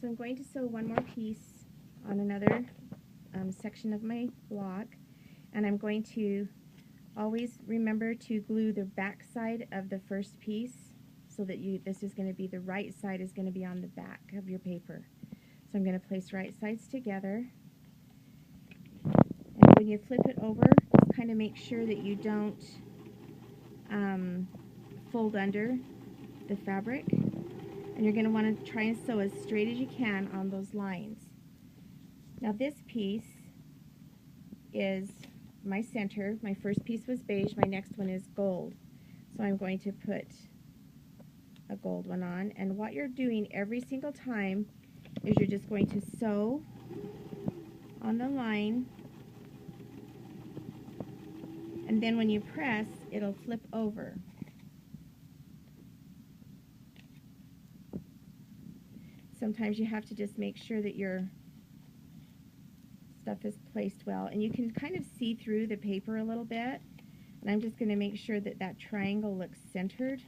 So I'm going to sew one more piece on another section of my block, and I'm going to always remember to glue the back side of the first piece so that this is going to be the right side is going to be on the back of your paper. So I'm going to place right sides together, and when you flip it over, just kind of make sure that you don't fold under the fabric, and you're going to want to try and sew as straight as you can on those lines. Now this piece is my center. My first piece was beige, my next one is gold. So I'm going to put a gold one on, and what you're doing every single time is you're just going to sew on the line, and then when you press, it'll flip over. Sometimes you have to just make sure that your stuff is placed well, and you can kind of see through the paper a little bit, and I'm just going to make sure that that triangle looks centered.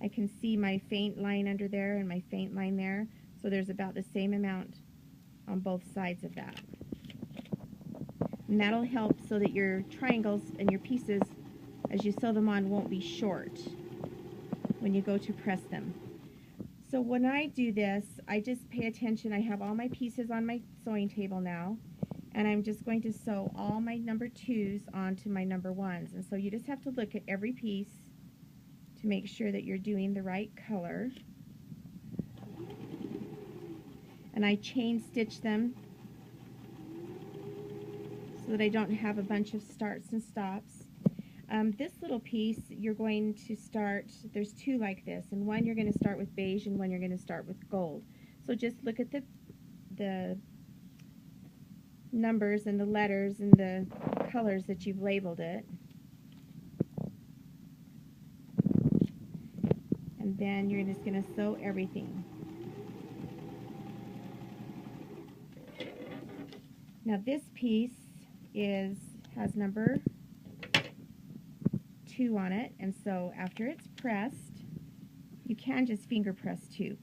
I can see my faint line under there and my faint line there, so there's about the same amount on both sides of that. And that'll help so that your triangles and your pieces, as you sew them on, won't be short when you go to press them. So when I do this, I just pay attention. I have all my pieces on my sewing table now, and I'm just going to sew all my number 2s onto my number 1s. And so you just have to look at every piece to make sure that you're doing the right color. And I chain stitch them so that I don't have a bunch of starts and stops. This little piece, you're going to start, there's 2 like this, and one you're going to start with beige and one you're going to start with gold. So just look at the numbers and the letters and the colors that you've labeled it. And then you're just going to sew everything. Now this piece has number 2 on it, and so after it's pressed, you can just finger press 2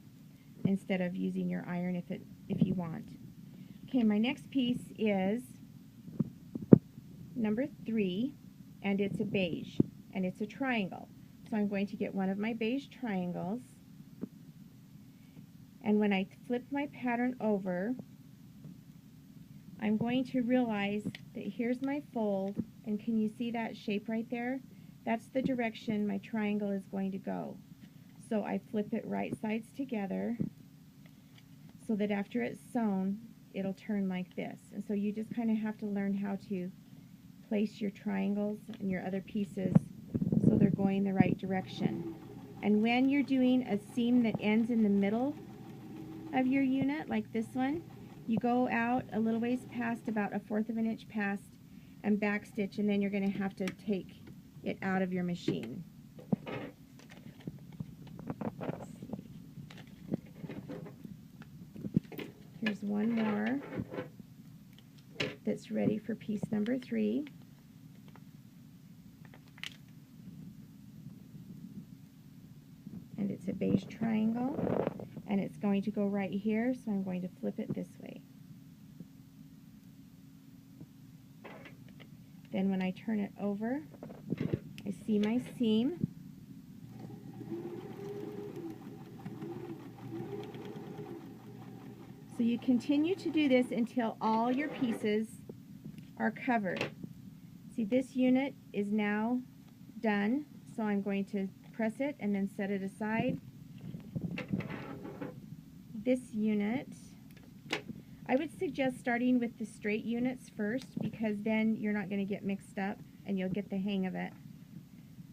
instead of using your iron if you want. Okay, my next piece is number 3, and it's a beige, and it's a triangle. So I'm going to get one of my beige triangles, and when I flip my pattern over, I'm going to realize that here's my fold, and can you see that shape right there? That's the direction my triangle is going to go. So I flip it right sides together so that after it's sewn, it'll turn like this. And so you just kind of have to learn how to place your triangles and your other pieces so they're going the right direction. And when you're doing a seam that ends in the middle of your unit, like this one, you go out a little ways past, about 1/4 of an inch past, and backstitch, and then you're going to have to take it out of your machine. Let's see. Here's one more that's ready for piece number 3. And it's a beige triangle, and it's going to go right here, so I'm going to flip it this way. Then when I turn it over, I see my seam. So you continue to do this until all your pieces are covered. See, this unit is now done, so I'm going to press it and then set it aside. This unit, I would suggest starting with the straight units first, because then you're not going to get mixed up and you'll get the hang of it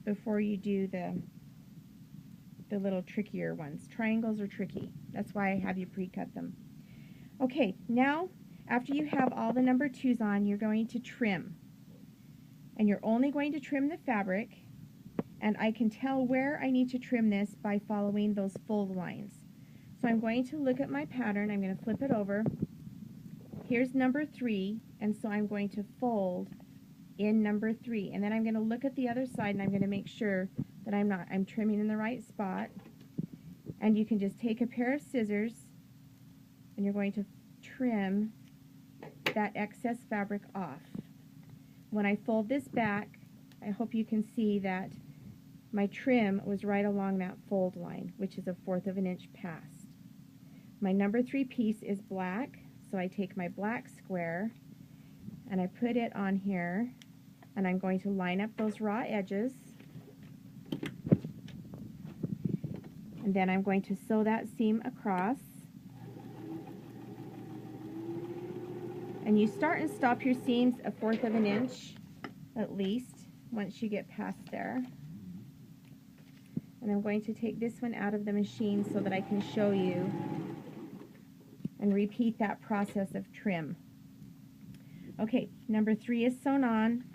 before you do the little trickier ones. Triangles are tricky. That's why I have you pre-cut them. Okay, now after you have all the number 2s on, you're going to trim. And you're only going to trim the fabric, and I can tell where I need to trim this by following those fold lines. So I'm going to look at my pattern, I'm going to flip it over. Here's number 3, and so I'm going to fold in number 3, and then I'm going to look at the other side, and I'm going to make sure that I'm trimming in the right spot, And you can just take a pair of scissors and you're going to trim that excess fabric off. When I fold this back, I hope you can see that my trim was right along that fold line, which is 1/4 of an inch past. My number 3 piece is black, so I take my black square and I put it on here, and I'm going to line up those raw edges, and then I'm going to sew that seam across. And you start and stop your seams 1/4 of an inch at least once you get past there. And I'm going to take this one out of the machine so that I can show you and repeat that process of trim. Okay, number 3 is sewn on.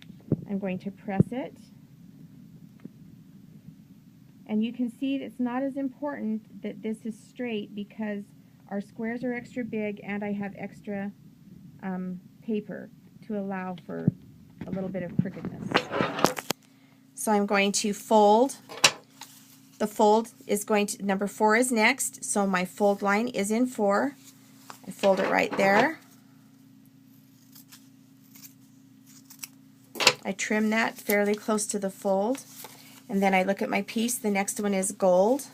I'm going to press it. And you can see it's not as important that this is straight because our squares are extra big and I have extra paper to allow for a little bit of crookedness. So I'm going to fold. The fold is going to, number 4 is next, so my fold line is in 4. I fold it right there. I trim that fairly close to the fold, and then I look at my piece. The next one is gold,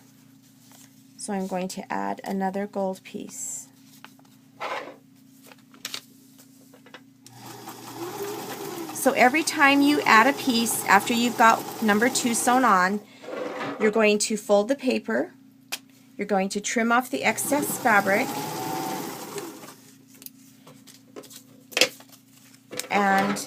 so I'm going to add another gold piece. So every time you add a piece after you've got number 2 sewn on, you're going to fold the paper, you're going to trim off the excess fabric, and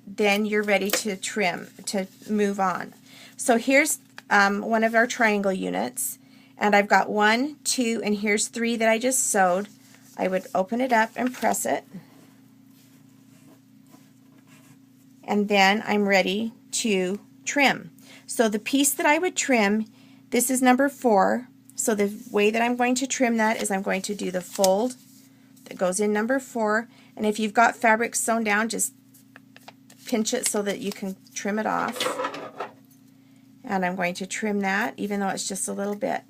then you're ready to trim, to move on. So here's one of our triangle units, and I've got 1, 2, and here's 3 that I just sewed. I would open it up and press it, and then I'm ready to trim. So the piece that I would trim, this is number 4, so the way that I'm going to trim that is I'm going to do the fold that goes in number 4, and if you've got fabric sewn down, just pinch it so that you can trim it off. And I'm going to trim that even though it's just a little bit.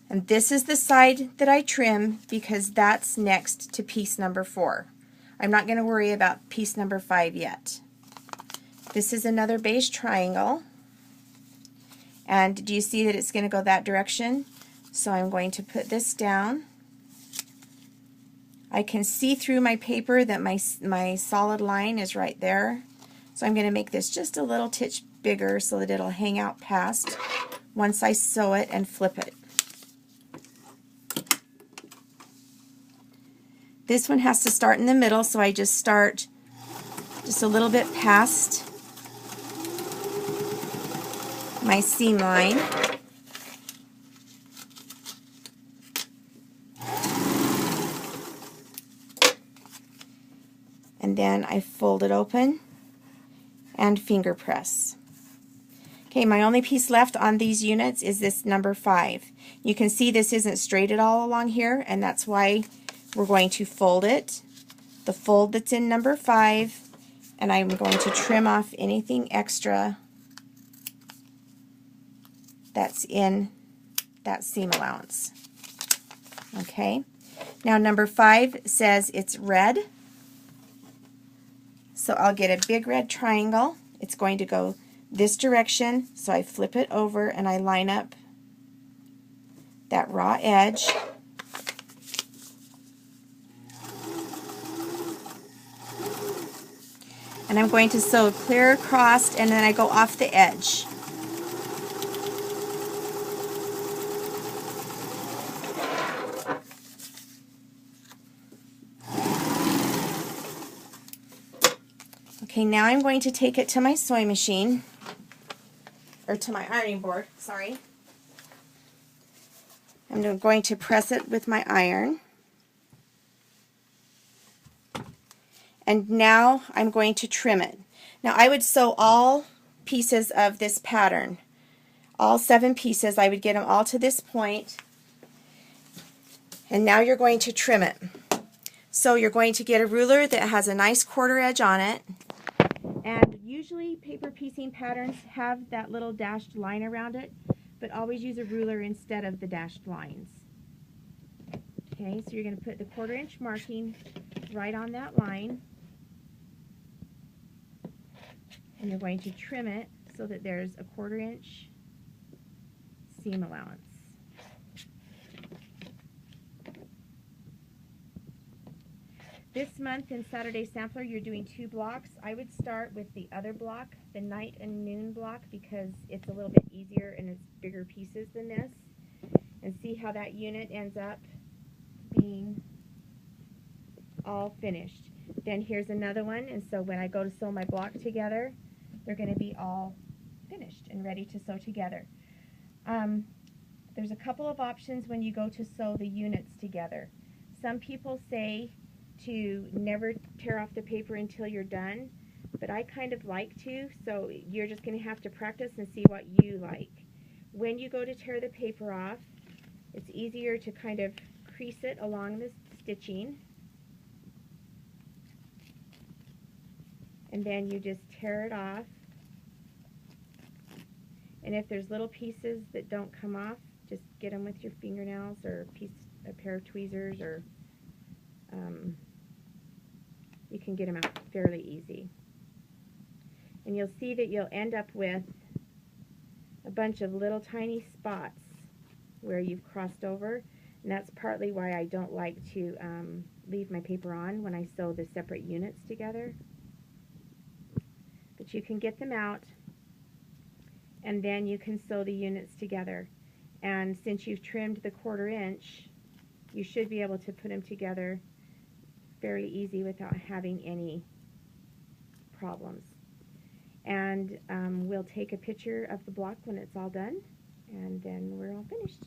And this is the side that I trim because that's next to piece number 4. I'm not going to worry about piece number 5 yet. This is another base triangle, and do you see that it's going to go that direction? So I'm going to put this down. I can see through my paper that my solid line is right there, so I'm going to make this just a little titch bigger so that it'll hang out past once I sew it and flip it. This one has to start in the middle, so I just start just a little bit past my seam line. And then I fold it open and finger press. Okay, my only piece left on these units is this number 5. You can see this isn't straight at all along here, and that's why we're going to fold it, the fold that's in number 5, and I'm going to trim off anything extra that's in that seam allowance. Okay, now number 5 says it's red, so I'll get a big red triangle. It's going to go this direction, so I flip it over and I line up that raw edge. And I'm going to sew clear across, and then I go off the edge. Okay, now I'm going to take it to my sewing machine, or to my ironing board, sorry. I'm going to press it with my iron. And now I'm going to trim it. Now I would sew all pieces of this pattern, all 7 pieces. I would get them all to this point. And now you're going to trim it. So you're going to get a ruler that has a nice quarter edge on it. And usually paper piecing patterns have that little dashed line around it, but always use a ruler instead of the dashed lines. Okay, so you're going to put the 1/4 inch marking right on that line, and you're going to trim it so that there's a 1/4 inch seam allowance. This month in Saturday Sampler, you're doing 2 blocks. I would start with the other block, the night and noon block, because it's a little bit easier and it's bigger pieces than this. And see how that unit ends up being all finished. Then here's another one, and so when I go to sew my block together, they're going to be all finished and ready to sew together. There's a couple of options when you go to sew the units together. Some people say to never tear off the paper until you're done, but I kind of like to, so you're just going to have to practice and see what you like. When you go to tear the paper off, it's easier to kind of crease it along the stitching, and then you just tear it off. And if there's little pieces that don't come off, just get them with your fingernails or a pair of tweezers, or you can get them out fairly easy. And you'll see that you'll end up with a bunch of little tiny spots where you've crossed over, and that's partly why I don't like to leave my paper on when I sew the separate units together. But you can get them out, and then you can sew the units together. And since you've trimmed the 1/4 inch, you should be able to put them together fairly easy without having any problems. And we'll take a picture of the block when it's all done, and then we're all finished.